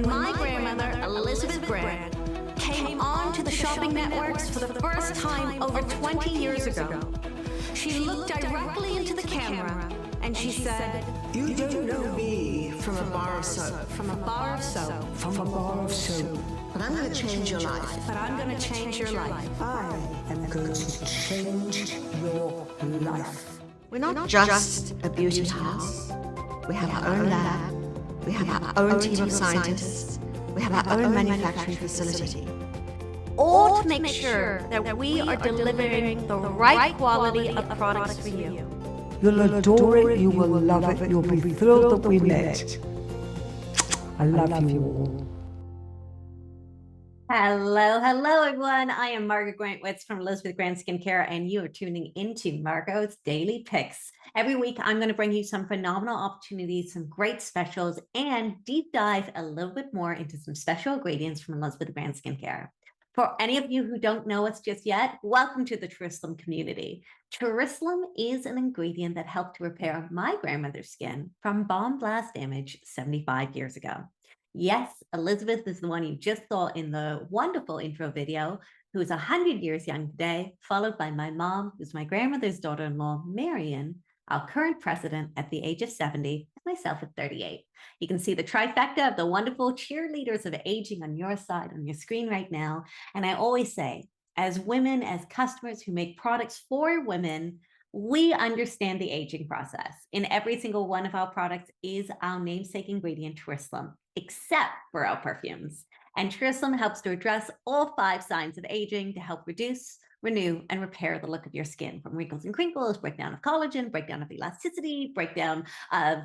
when my grandmother, Elizabeth Grant, came onto the shopping networks for the first time over 20 years ago. She looked directly into the camera and she said, "You don't know me from a bar of soap. From a bar of soap. From a bar of soap. But I'm going to change your life. But I'm going to change your life. I am going to change your life." We're not just a beauty house. We have our own lab. We have our own team of scientists. We have our own manufacturing facility. All to make sure that we are delivering the right quality of products for you. You'll adore it. You will love it. You'll be thrilled that we met. I love you all. Hello, everyone. I am Margot Grantwitz from Elizabeth Grant Skincare, and you are tuning into Margot's Daily Picks. Every week, I'm going to bring you some phenomenal opportunities, some great specials, and deep dive a little bit more into some special ingredients from Elizabeth Grant Skincare. For any of you who don't know us just yet, welcome to the Jerusalem community. Jerusalem is an ingredient that helped to repair my grandmother's skin from bomb blast damage 75 years ago. Yes, Elizabeth is the one you just saw in the wonderful intro video, who is 100 years young today, followed by my mom, who's my grandmother's daughter-in-law, Marion, our current president at the age of 70, and myself at 38. You can see the trifecta of the wonderful cheerleaders of aging on your side on your screen right now. And I always say, as women, as customers who make products for women, we understand the aging process. In every single one of our products is our namesake ingredient, Jerusalem, except for our perfumes. And Jerusalem helps to address all 5 signs of aging to help reduce, renew, and repair the look of your skin, from wrinkles and crinkles, breakdown of collagen, breakdown of elasticity, breakdown of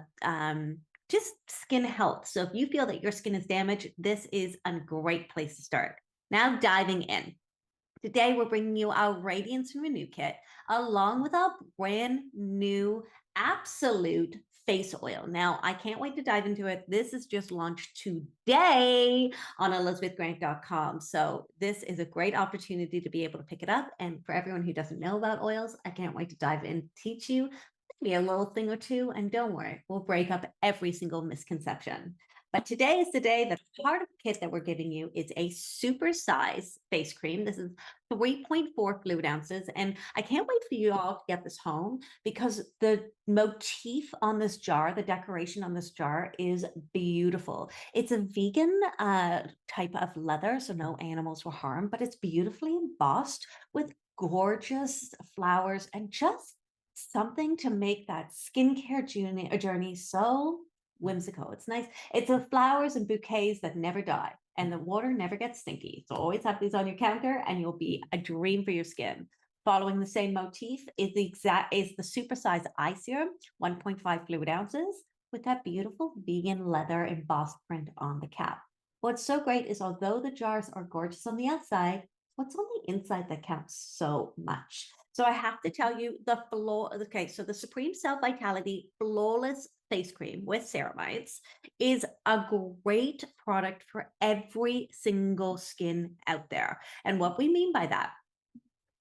just skin health. So if you feel that your skin is damaged, this is a great place to start. Now diving in. Today, we're bringing you our Radiance and Renew Kit, along with our brand new Absolute Face Oil. Now, I can't wait to dive into it. This is just launched today on ElizabethGrant.com. So this is a great opportunity to be able to pick it up. And for everyone who doesn't know about oils, I can't wait to dive in, teach you maybe a little thing or two. And don't worry, we'll break up every single misconception. But today is the day that part of the kit that we're giving you is a super size face cream. This is 3.4 fluid ounces. And I can't wait for you all to get this home, because the motif on this jar, the decoration on this jar is beautiful. It's a vegan type of leather, so no animals were harmed, but it's beautifully embossed with gorgeous flowers and just something to make that skincare journey so whimsical. It's nice. It's the flowers and bouquets that never die, and the water never gets stinky. So always have these on your counter and you'll be a dream for your skin. Following the same motif is the supersized eye serum, 1.5 fluid ounces, with that beautiful vegan leather embossed print on the cap. What's so great is, although the jars are gorgeous on the outside, what's on the inside that counts so much. So I have to tell you, so the Supreme Self Vitality Flawless Face Cream with ceramides is a great product for every single skin out there. And what we mean by that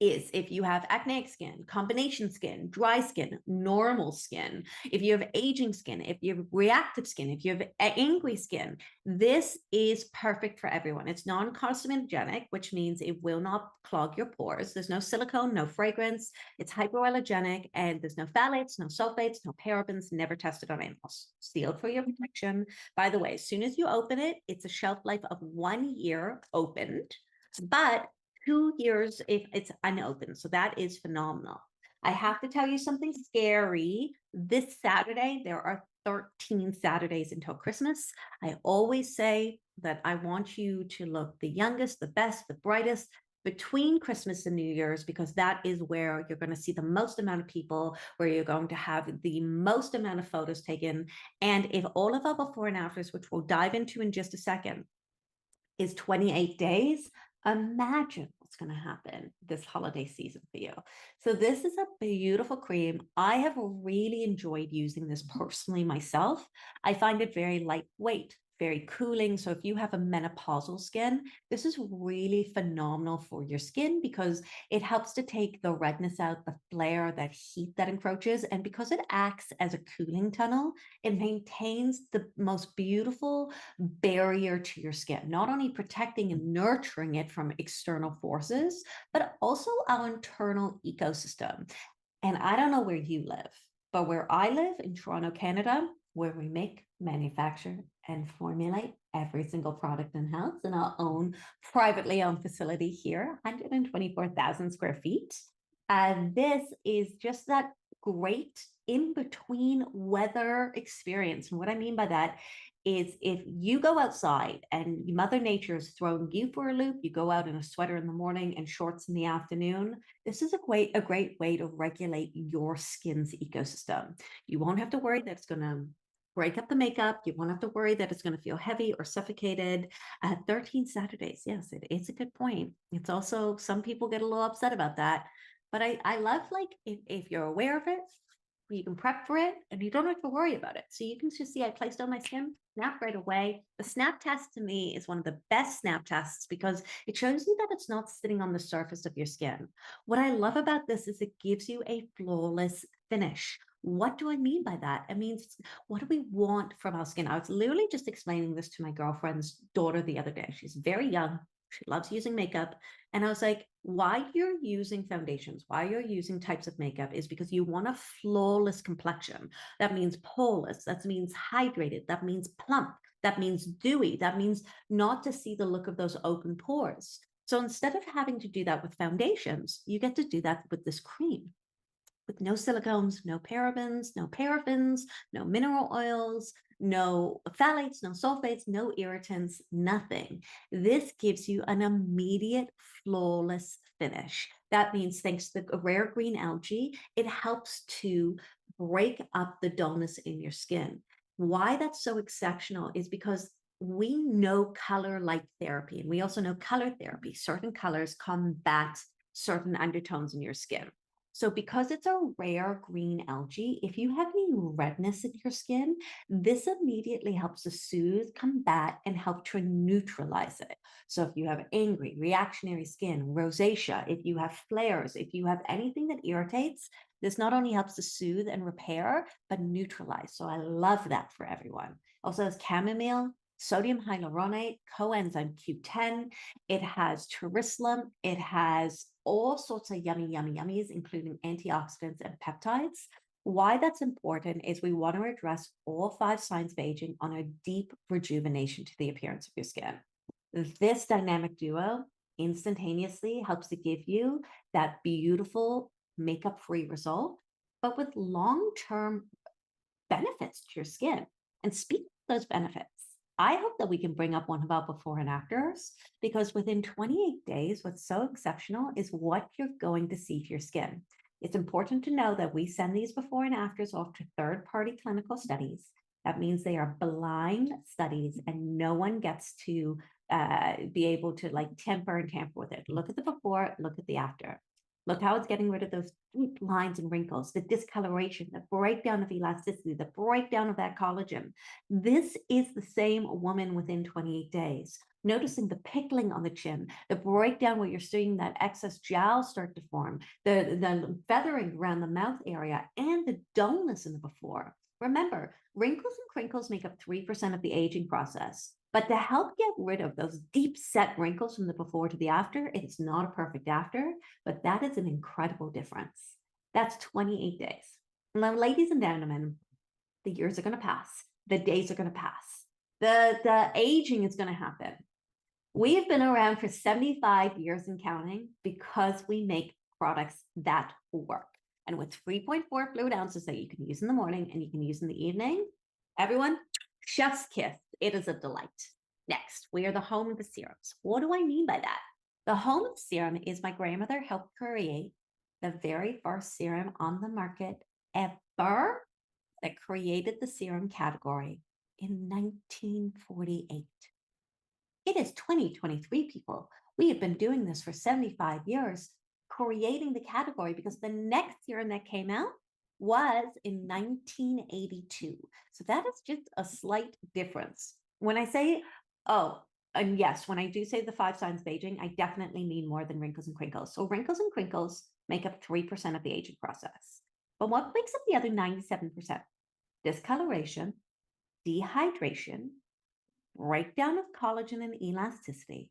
is, if you have acneic skin, combination skin, dry skin, normal skin, if you have aging skin, if you have reactive skin, if you have angry skin, this is perfect for everyone. It's non-carcinogenic, which means it will not clog your pores. There's no silicone, no fragrance. It's hypoallergenic, and there's no phthalates, no sulfates, no parabens, never tested on animals. Sealed for your protection. By the way, as soon as you open it, it's a shelf life of 1 year opened, but 2 years if it's unopened. So that is phenomenal. I have to tell you something scary. This Saturday, there are 13 Saturdays until Christmas. I always say that I want you to look the youngest, the best, the brightest between Christmas and New Year's, because that is where you're going to see the most amount of people, where you're going to have the most amount of photos taken. And if all of our before and afters, which we'll dive into in just a second, is 28 days, imagine what's going to happen this holiday season for you. So this is a beautiful cream. I have really enjoyed using this personally myself. I find it very lightweight, very cooling. So if you have a menopausal skin, this is really phenomenal for your skin because it helps to take the redness out, the flare, that heat that encroaches. And because it acts as a cooling tunnel, it maintains the most beautiful barrier to your skin, not only protecting and nurturing it from external forces, but also our internal ecosystem. And I don't know where you live, but where I live in Toronto, Canada, where we make, manufacture, and formulate every single product in-house in our own privately owned facility here, 124,000 square feet. And this is just that great in-between weather experience. And what I mean by that is if you go outside and Mother Nature is throwing you for a loop, you go out in a sweater in the morning and shorts in the afternoon, this is a great way to regulate your skin's ecosystem. You won't have to worry that it's going to break up the makeup. You won't have to worry that it's going to feel heavy or suffocated. 13 Saturdays. Yes, it is a good point. It's also, some people get a little upset about that. But I love, like, if you're aware of it, you can prep for it and you don't have to worry about it. So you can just see I placed on my skin, snap right away. The snap test to me is one of the best snap tests because it shows you that it's not sitting on the surface of your skin. What I love about this is it gives you a flawless finish. What do I mean by that? It means, what do we want from our skin? I was literally just explaining this to my girlfriend's daughter the other day. She's very young. She loves using makeup. And I was like, why you're using foundations, why you're using types of makeup is because you want a flawless complexion. That means poreless, that means hydrated, that means plump, that means dewy, that means not to see the look of those open pores. So instead of having to do that with foundations, you get to do that with this cream. With no silicones, no parabens, no paraffins, no mineral oils, no phthalates, no sulfates, no irritants, nothing. This gives you an immediate flawless finish. That means thanks to the rare green algae, it helps to break up the dullness in your skin. Why that's so exceptional is because we know color light therapy, and we also know color therapy. Certain colors combat certain undertones in your skin. So because it's a rare green algae, if you have any redness in your skin, this immediately helps to soothe, combat, and help to neutralize it. So if you have angry, reactionary skin, rosacea, if you have flares, if you have anything that irritates, this not only helps to soothe and repair, but neutralize. So I love that for everyone. Also has chamomile, sodium hyaluronate, coenzyme Q10. It has terislam. It has all sorts of yummies, including antioxidants and peptides. Why that's important is we want to address all 5 signs of aging on a deep rejuvenation to the appearance of your skin. This dynamic duo instantaneously helps to give you that beautiful makeup-free result, but with long-term benefits to your skin. And speaking of those benefits, I hope that we can bring up one of our before and afters, because within 28 days, what's so exceptional is what you're going to see to your skin. It's important to know that we send these before and afters off to third-party clinical studies. That means they are blind studies and no one gets to be able to like tamper with it. Look at the before, look at the after. Look how it's getting rid of those deep lines and wrinkles, the discoloration, the breakdown of elasticity, the breakdown of that collagen. This is the same woman within 28 days. Noticing the pickling on the chin, the breakdown where you're seeing that excess jowl start to form, the feathering around the mouth area, and the dullness in the before. Remember, wrinkles and crinkles make up 3% of the aging process. But to help get rid of those deep set wrinkles from the before to the after, it's not a perfect after, but that is an incredible difference. That's 28 days. Now, ladies and gentlemen, the years are going to pass. The days are going to pass. The aging is going to happen. We have been around for 75 years and counting because we make products that work. And with 3.4 fluid ounces that you can use in the morning and you can use in the evening, everyone, chef's kiss. It is a delight. Next, we are the home of the serums. What do I mean by that? The home of the serum is my grandmother helped create the very first serum on the market ever that created the serum category in 1948. It is 2023, people. We have been doing this for 75 years, creating the category, because the next serum that came out was in 1982. So that is just a slight difference. When I say, oh, and yes, when I do say the 5 signs of aging, I definitely mean more than wrinkles and crinkles. So wrinkles and crinkles make up 3% of the aging process. But what makes up the other 97%? Discoloration, dehydration, breakdown of collagen and elasticity,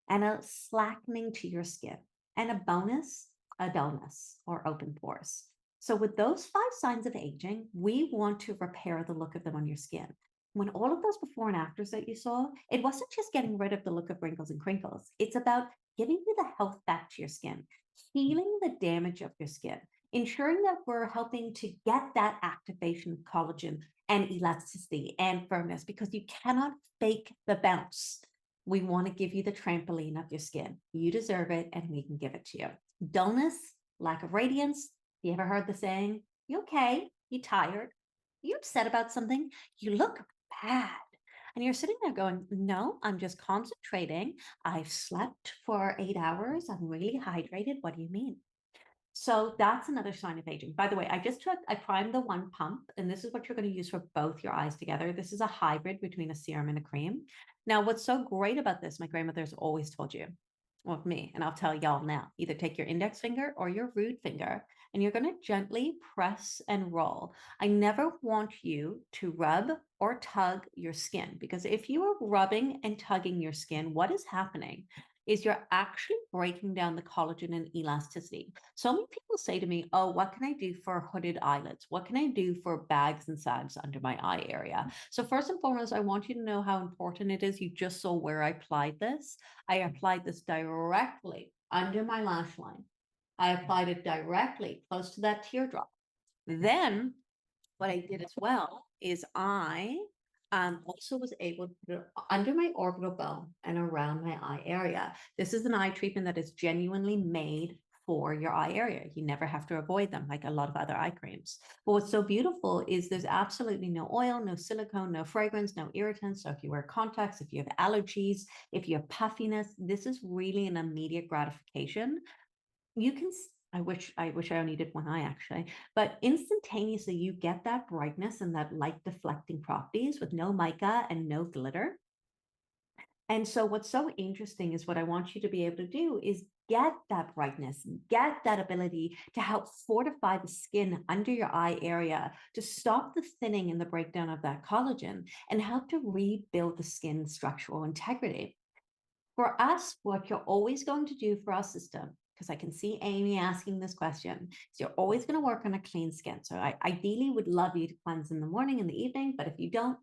and a slackening to your skin. And a bonus, a dullness or open pores. So with those 5 signs of aging, we want to repair the look of them on your skin. When all of those before and afters that you saw, it wasn't just getting rid of the look of wrinkles and crinkles. It's about giving you the health back to your skin, healing the damage of your skin, ensuring that we're helping to get that activation of collagen and elasticity and firmness, because you cannot fake the bounce. We want to give you the trampoline of your skin. You deserve it, and we can give it to you. Dullness, lack of radiance. You ever heard the saying, you okay? You tired? You upset about something? You look bad. And you're sitting there going, no, I'm just concentrating. I've slept for 8 hours. I'm really hydrated. What do you mean? So that's another sign of aging. By the way, I primed the one pump, and this is what you're going to use for both your eyes together. This is a hybrid between a serum and a cream. Now, what's so great about this, my grandmother's always told you, well, me, and I'll tell y'all now, either take your index finger or your root finger, and you're going to gently press and roll. I never want you to rub or tug your skin, because if you are rubbing and tugging your skin, what is happening is you're actually breaking down the collagen and elasticity. So many people say to me, oh, what can I do for hooded eyelids? What can I do for bags and sags under my eye area? So first and foremost, I want you to know how important it is. You just saw where I applied this. I applied this directly under my lash line. I applied it directly close to that teardrop. Then what I did as well is I also was able to put it under my orbital bone and around my eye area. This is an eye treatment that is genuinely made for your eye area. You never have to avoid them like a lot of other eye creams. But what's so beautiful is there's absolutely no oil, no silicone, no fragrance, no irritants. So if you wear contacts, if you have allergies, if you have puffiness, this is really an immediate gratification. You can, I wish I only did one eye actually, but instantaneously you get that brightness and that light deflecting properties with no mica and no glitter. And so what's so interesting is what I want you to be able to do is get that brightness, get that ability to help fortify the skin under your eye area, to stop the thinning and the breakdown of that collagen, and help to rebuild the skin structural integrity. For us, what you're always going to do for our system, because I can see Amy asking this question, is you're always going to work on a clean skin. So I ideally would love you to cleanse in the morning and the evening, but if you don't,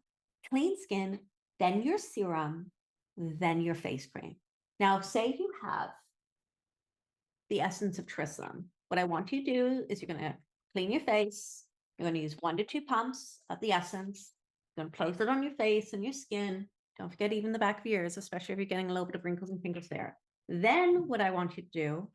clean skin, then your serum, then your face cream. Now, say you have the essence of Trisam. What I want you to do is you're going to clean your face. You're going to use 1 to 2 pumps of the essence. You're going to place it on your face and your skin. Don't forget even the back of your ears, especially if you're getting a little bit of wrinkles and crinkles there. Then what I want you to do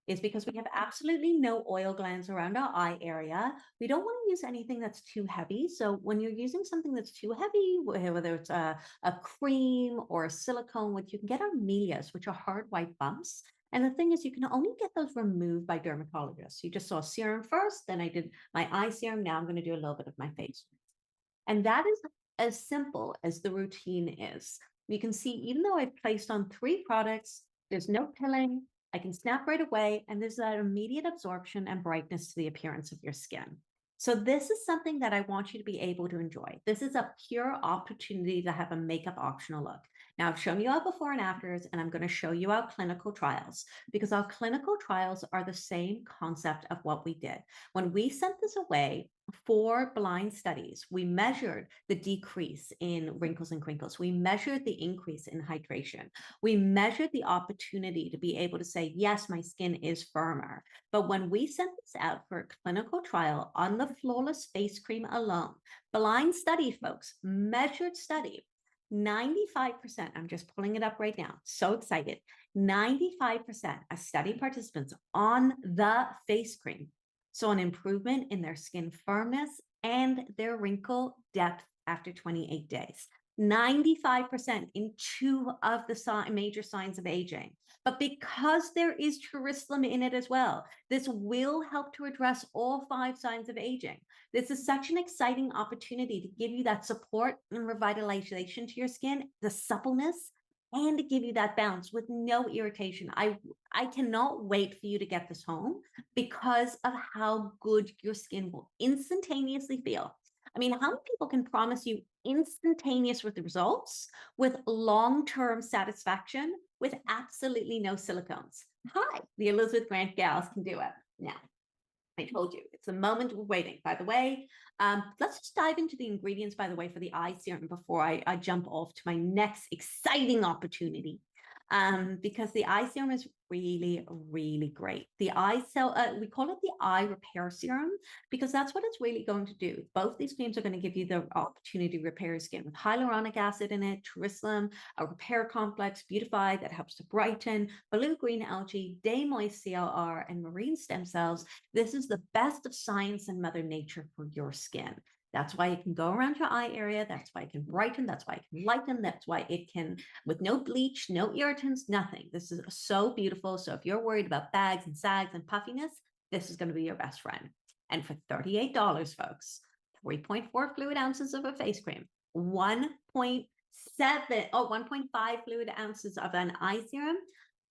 is, because we have absolutely no oil glands around our eye area, we don't want to use anything that's too heavy. So when you're using something that's too heavy, whether it's a cream or a silicone, what you can get are melias, which are hard white bumps. And the thing is, you can only get those removed by dermatologists. You just saw serum first, then I did my eye serum. Now I'm going to do a little bit of my face. And that is as simple as the routine is. You can see, even though I've placed on 3 products, there's no pilling, I can snap right away, and there's that immediate absorption and brightness to the appearance of your skin. So this is something that I want you to be able to enjoy. This is a pure opportunity to have a makeup optional look. Now, I've shown you our before and afters, and I'm going to show you our clinical trials, because our clinical trials are the same concept of what we did. When we sent this away for blind studies, we measured the decrease in wrinkles and crinkles. We measured the increase in hydration. We measured the opportunity to be able to say, yes, my skin is firmer. But when we sent this out for a clinical trial on the Flawless Face Cream alone, blind study, folks, measured study, 95%, I'm just pulling it up right now, so excited, 95% of study participants on the face cream saw an improvement in their skin firmness and their wrinkle depth after 28 days. 95% in 2 of the major signs of aging. But because there is Jerusalem in it as well, this will help to address all 5 signs of aging. This is such an exciting opportunity to give you that support and revitalization to your skin, the suppleness, and to give you that bounce with no irritation. I cannot wait for you to get this home because of how good your skin will instantaneously feel. I mean, how many people can promise you instantaneous with the results, with long-term satisfaction, with absolutely no silicones? Hi, the Elizabeth Grant gals can do it. Now, I told you, it's the moment we're waiting. By the way, let's just dive into the ingredients, by the way, for the eye serum before I jump off to my next exciting opportunity. Because the eye serum is really, really great. The eye cell, we call it the eye repair serum because that's what it's really going to do. Both these creams are going to give you the opportunity to repair your skin with hyaluronic acid in it, Jerusalem, a repair complex, Beautify that helps to brighten, blue-green algae, day moist CLR, and marine stem cells. This is the best of science and Mother Nature for your skin. That's why it can go around your eye area. That's why it can brighten. That's why it can lighten. That's why it can, with no bleach, no irritants, nothing. This is so beautiful. So if you're worried about bags and sags and puffiness, this is going to be your best friend. And for $38, folks, 3.4 fluid ounces of a face cream, 1.5 fluid ounces of an eye serum,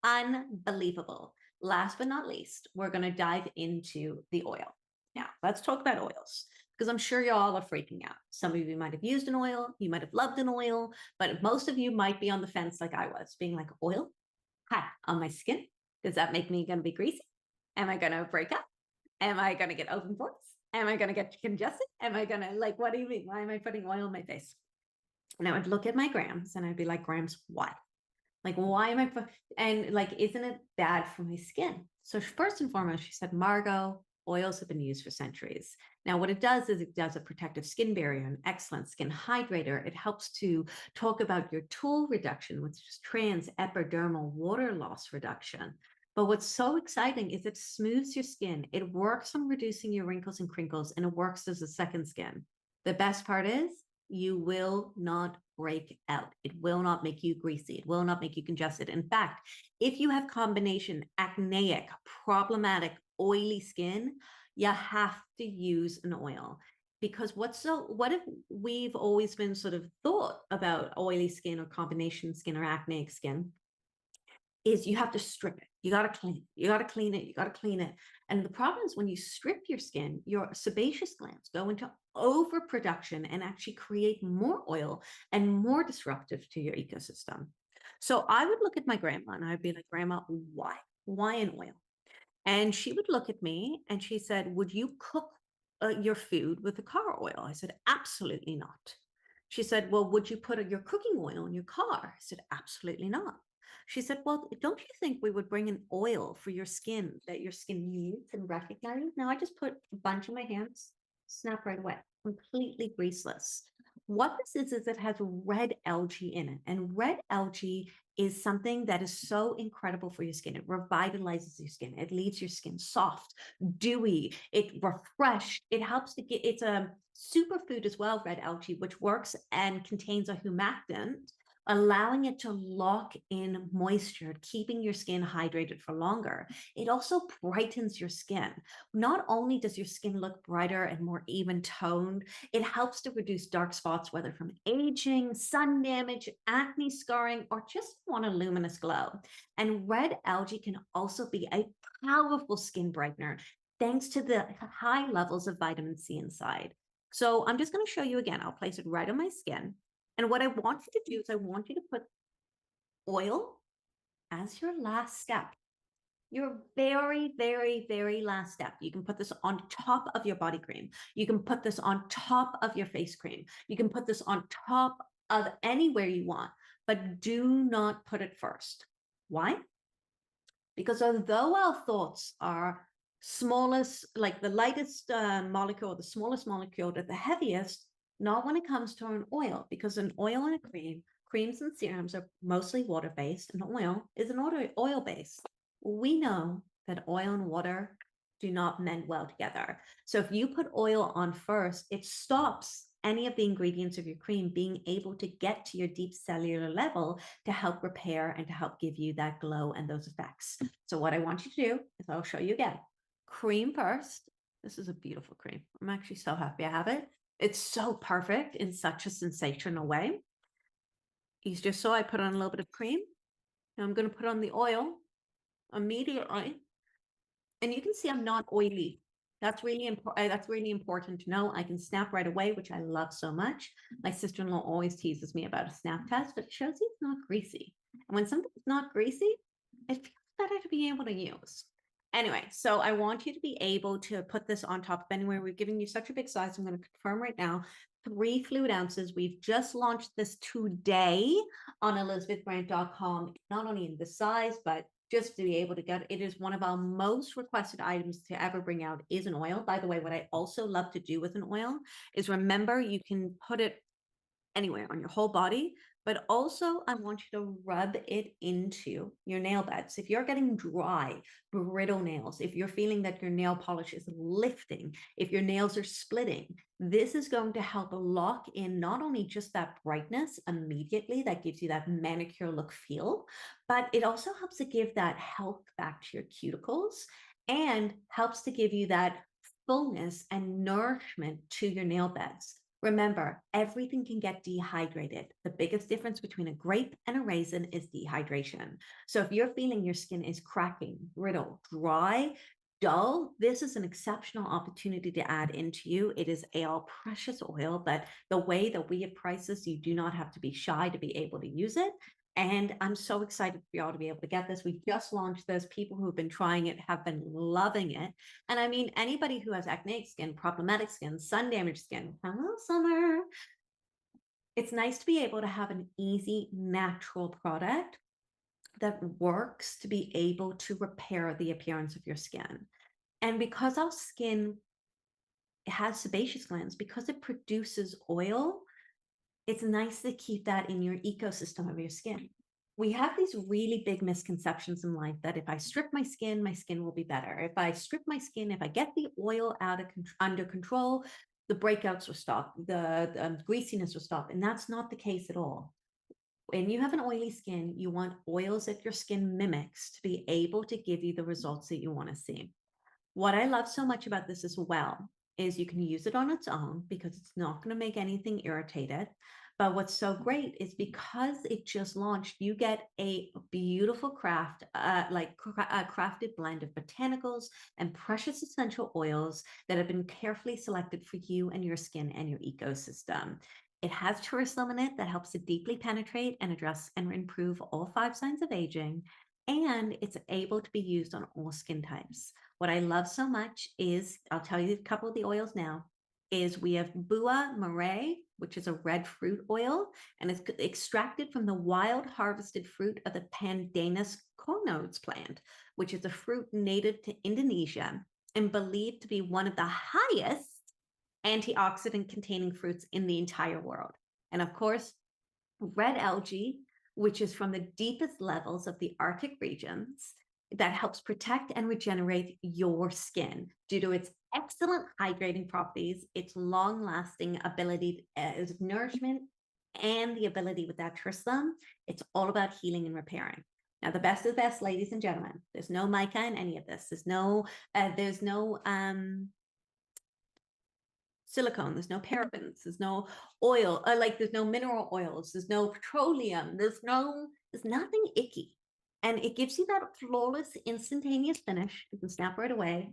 unbelievable. Last but not least, we're going to dive into the oil. Now, let's talk about oils, because I'm sure you all are freaking out. Some of you might have used an oil, you might have loved an oil, but most of you might be on the fence like I was, being like, oil? Hi, on my skin? Does that make me going to be greasy? Am I going to break up? Am I going to get open pores? Am I going to get congested? Am I going to, like, what do you mean? Why am I putting oil on my face? And I would look at my grams and I'd be like, grams, why? Like, why am I, and like, isn't it bad for my skin? So first and foremost, she said, Margot, oils have been used for centuries. Now, what it does is it does a protective skin barrier, an excellent skin hydrator. It helps to talk about your tool reduction, which is trans-epidermal water loss reduction. But what's so exciting is it smooths your skin. It works on reducing your wrinkles and crinkles, and it works as a second skin. The best part is you will not break out. It will not make you greasy. It will not make you congested. In fact, if you have combination acneic, problematic, oily skin, you have to use an oil. Because what if we've always been sort of thought about oily skin or combination skin or acneic skin is you have to strip it. You got to clean it. You got to clean it. You got to clean it. And the problem is when you strip your skin, your sebaceous glands go into overproduction and actually create more oil and more disruptive to your ecosystem. So I would look at my grandma and I'd be like, Grandma, why? Why an oil? And she would look at me and she said, would you cook your food with the car oil? I said, absolutely not. She said, well, would you put your cooking oil in your car? I said, absolutely not. She said, well, don't you think we would bring an oil for your skin that your skin needs and recognizes? Now I just put a bunch in my hands, snap right away, completely greaseless. What this is it has red algae in it. And red algae is something that is so incredible for your skin. It revitalizes your skin. It leaves your skin soft, dewy, it refreshed. It helps to get, it's a superfood as well, red algae, which works and contains a humectant, allowing it to lock in moisture, keeping your skin hydrated for longer. It also brightens your skin. Not only does your skin look brighter and more even toned, it helps to reduce dark spots, whether from aging, sun damage, acne scarring, or just want a luminous glow. And red algae can also be a powerful skin brightener, thanks to the high levels of vitamin C inside. So I'm just going to show you again. I'll place it right on my skin. And what I want you to do is I want you to put oil as your last step. Your very, very, very last step. You can put this on top of your body cream. You can put this on top of your face cream. You can put this on top of anywhere you want, but do not put it first. Why? Because although our thoughts are smallest, like the lightest molecule, the smallest molecule to the heaviest, not when it comes to an oil, because an oil and a cream, creams and serums are mostly water-based, and oil is an oil-based. We know that oil and water do not mend well together. So if you put oil on first, it stops any of the ingredients of your cream being able to get to your deep cellular level to help repair and to help give you that glow and those effects. So what I want you to do is I'll show you again. Cream first. This is a beautiful cream. I'm actually so happy I have it. It's so perfect in such a sensational way. You just saw I put on a little bit of cream. Now I'm going to put on the oil immediately. And you can see I'm not oily. That's really important to know. I can snap right away, which I love so much. My sister-in-law always teases me about a snap test, but it shows you it's not greasy. And when something's not greasy, it feels better to be able to use. Anyway, so I want you to be able to put this on top of anywhere. We've given you such a big size. I'm going to confirm right now, 3 fluid ounces. We've just launched this today on elizabethgrant.com, not only in the size, but just to be able to get it. Is one of our most requested items to ever bring out is an oil. By the way, what I also love to do with an oil is, remember, you can put it anywhere on your whole body, but also I want you to rub it into your nail beds. If you're getting dry, brittle nails, if you're feeling that your nail polish is lifting, if your nails are splitting, this is going to help lock in not only just that brightness immediately that gives you that manicure look feel, but it also helps to give that health back to your cuticles and helps to give you that fullness and nourishment to your nail beds. Remember, everything can get dehydrated. The biggest difference between a grape and a raisin is dehydration. So if you're feeling your skin is cracking, brittle, dry, dull, this is an exceptional opportunity to add into you. It is a precious oil, but the way that we have priced this, you do not have to be shy to be able to use it. And I'm so excited for y'all to be able to get this. We just launched this. People who've been trying it have been loving it. And I mean, anybody who has acne skin, problematic skin, sun damaged skin, hello summer. It's nice to be able to have an easy, natural product that works to be able to repair the appearance of your skin. And because our skin has sebaceous glands, because it produces oil, it's nice to keep that in your ecosystem of your skin. We have these really big misconceptions in life that if I strip my skin will be better. If I strip my skin, if I get the oil under control, the breakouts will stop, the greasiness will stop. And that's not the case at all. When you have an oily skin, you want oils that your skin mimics to be able to give you the results that you want to see. What I love so much about this as well is you can use it on its own because it's not going to make anything irritated. But what's so great is because it just launched, you get a beautiful crafted blend of botanicals and precious essential oils that have been carefully selected for you and your skin and your ecosystem. It has tourism in it that helps to deeply penetrate and address and improve all 5 signs of aging. And it's able to be used on all skin types. What I love so much is, I'll tell you a couple of the oils now, is we have Bois Marais, which is a red fruit oil, and it's extracted from the wild harvested fruit of the Pandanus conodes plant, which is a fruit native to Indonesia and believed to be one of the highest antioxidant containing fruits in the entire world. And of course, red algae, which is from the deepest levels of the Arctic regions, that helps protect and regenerate your skin due to its excellent hydrating properties, its long-lasting ability as nourishment, and the ability with that tourism. It's all about healing and repairing. Now, the best of the best, ladies and gentlemen, there's no mica in any of this. There's no silicone, there's no parabens, there's no oil, there's no mineral oils, there's no petroleum, there's nothing icky. And it gives you that flawless, instantaneous finish. You can snap right away,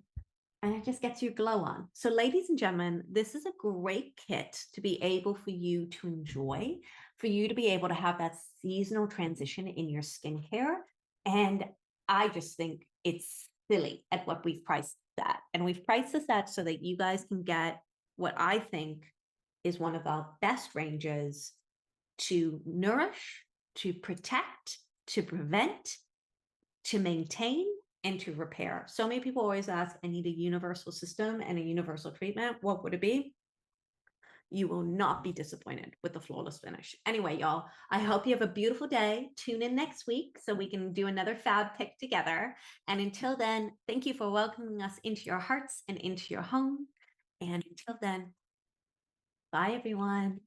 and it just gets your glow on. So ladies and gentlemen, this is a great kit to be able for you to enjoy, for you to be able to have that seasonal transition in your skincare. And I just think it's silly at what we've priced that. And we've priced this at so that you guys can get what I think is one of our best ranges to nourish, to protect, to prevent, to maintain, and to repair. So many people always ask, I need a universal system and a universal treatment. What would it be? You will not be disappointed with the flawless finish. Anyway, y'all, I hope you have a beautiful day. Tune in next week so we can do another fab pick together. And until then, thank you for welcoming us into your hearts and into your home. And until then, Bye, everyone.